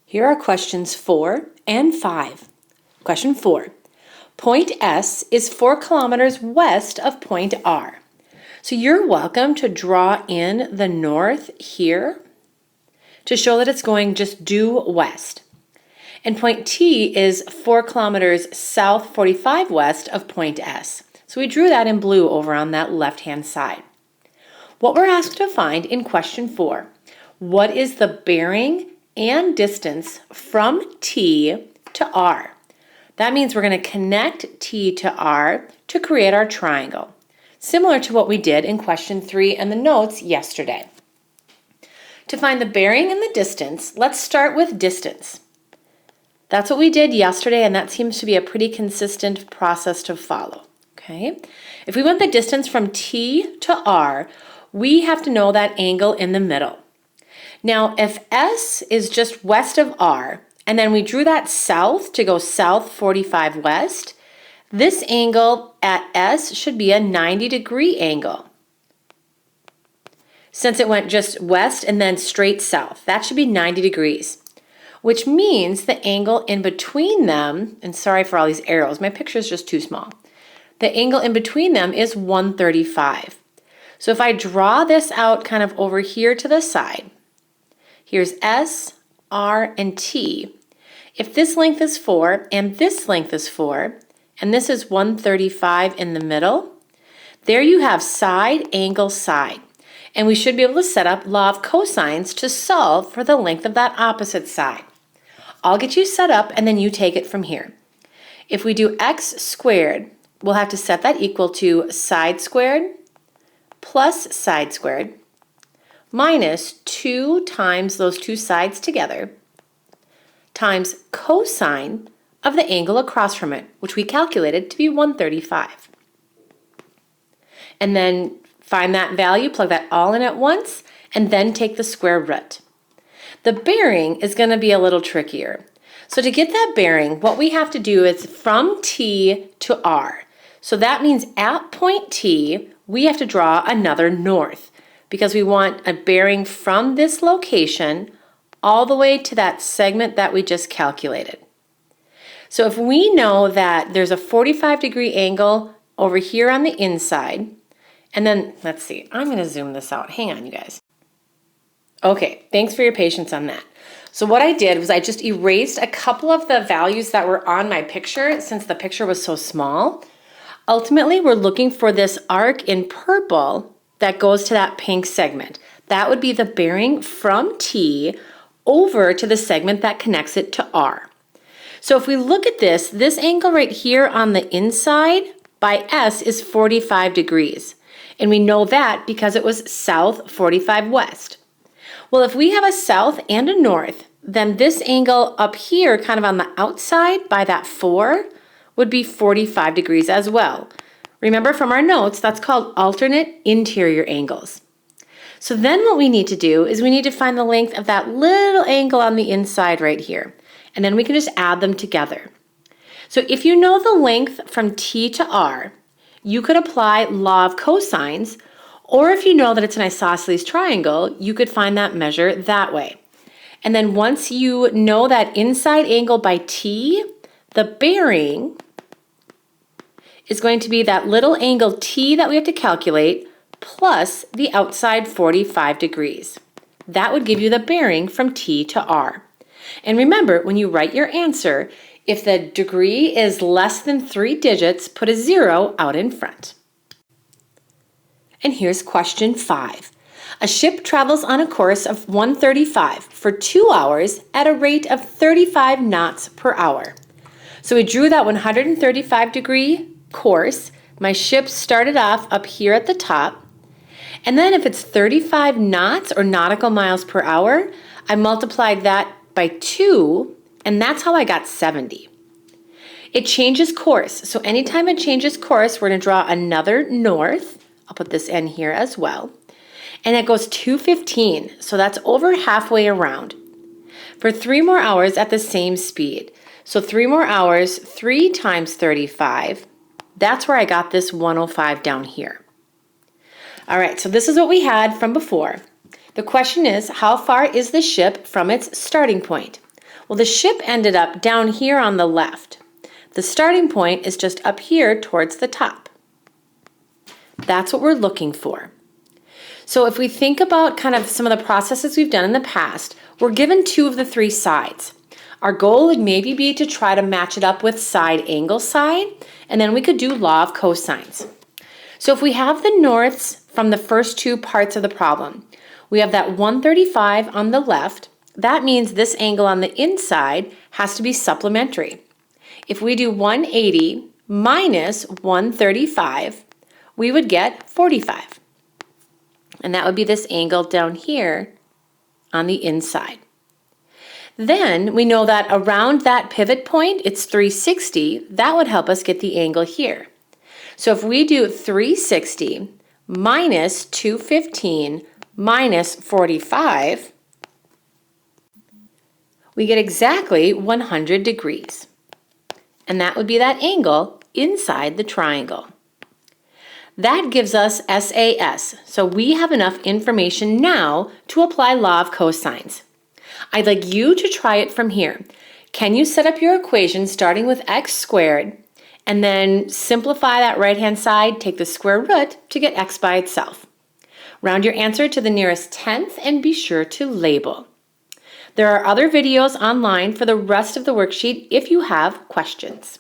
Here are questions 4 and 5. Question 4. Point S is 4 kilometers west of point R. So you're welcome to draw in the north here to show that it's going just due west. And point T is 4 kilometers south 45 west of point S. So we drew that in blue over on that left-hand side. What we're asked to find in question 4, what is the bearing and distance from T to R? That means we're going to connect T to R to create our triangle, similar to what we did in question 3 and the notes yesterday. To find the bearing and the distance, let's start with distance. That's what we did yesterday, and that seems to be a pretty consistent process to follow. Okay? If we want the distance from T to R, we have to know that angle in the middle. Now, if S is just west of R, and then we drew that south to go south 45 west, this angle at S should be a 90-degree angle. Since it went just west and then straight south, that should be 90 degrees, which means the angle in between them, and sorry for all these arrows, my picture is just too small. The angle in between them is 135. So if I draw this out kind of over here to the side, here's S, R, and T. If this length is 4 and this length is 4, and this is 135 in the middle, there you have side, angle, side. And we should be able to set up law of cosines to solve for the length of that opposite side. I'll get you set up and then you take it from here. If we do x squared, we'll have to set that equal to side squared plus side squared minus 2 times those two sides together times cosine of the angle across from it, which we calculated to be 135. And then find that value, plug that all in at once, and then take the square root. The bearing is going to be a little trickier. So to get that bearing, what we have to do is from T to R. So that means at point T, we have to draw another north because we want a bearing from this location all the way to that segment that we just calculated. So if we know that there's a 45-degree angle over here on the inside, and then, let's see, I'm going to zoom this out. Hang on, you guys. Okay, thanks for your patience on that. So what I did was I just erased a couple of the values that were on my picture since the picture was so small. Ultimately, we're looking for this arc in purple that goes to that pink segment. That would be the bearing from T over to the segment that connects it to R. So if we look at this angle right here on the inside by S is 45 degrees. And we know that because it was south 45 west. Well, if we have a south and a north, then this angle up here, kind of on the outside by that 4, would be 45 degrees as well. Remember from our notes, that's called alternate interior angles. So then what we need to do is we need to find the length of that little angle on the inside right here. And then we can just add them together. So if you know the length from T to R, you could apply law of cosines, or if you know that it's an isosceles triangle, you could find that measure that way. And then once you know that inside angle by T, the bearing is going to be that little angle T that we have to calculate plus the outside 45 degrees. That would give you the bearing from T to R. And remember, when you write your answer, if the degree is less than 3 digits, put a 0 out in front. And here's question 5. A ship travels on a course of 135 for 2 hours at a rate of 35 knots per hour. So we drew that 135-degree course. My ship started off up here at the top. And then if it's 35 knots or nautical miles per hour, I multiplied that by 2, and that's how I got 70. It changes course. So anytime it changes course, we're going to draw another north. I'll put this in here as well. And it goes 215. So that's over halfway around. For 3 more hours at the same speed. So 3 more hours, 3 times 35. That's where I got this 105 down here. All right, so this is what we had from before. The question is, how far is the ship from its starting point? Well, the ship ended up down here on the left. The starting point is just up here towards the top. That's what we're looking for. So if we think about kind of some of the processes we've done in the past, we're given 2 of the 3 sides. Our goal would maybe be to try to match it up with side angle side, and then we could do law of cosines. So if we have the norths from the first 2 parts of the problem, we have that 135 on the left. That means this angle on the inside has to be supplementary. If we do 180 minus 135, we would get 45. And that would be this angle down here on the inside. Then we know that around that pivot point, it's 360. That would help us get the angle here. So if we do 360 minus 215 minus 45, we get exactly 100 degrees. And that would be that angle inside the triangle. That gives us SAS, so we have enough information now to apply law of cosines. I'd like you to try it from here. Can you set up your equation starting with x squared and then simplify that right-hand side, take the square root to get x by itself? Round your answer to the nearest tenth and be sure to label. There are other videos online for the rest of the worksheet if you have questions.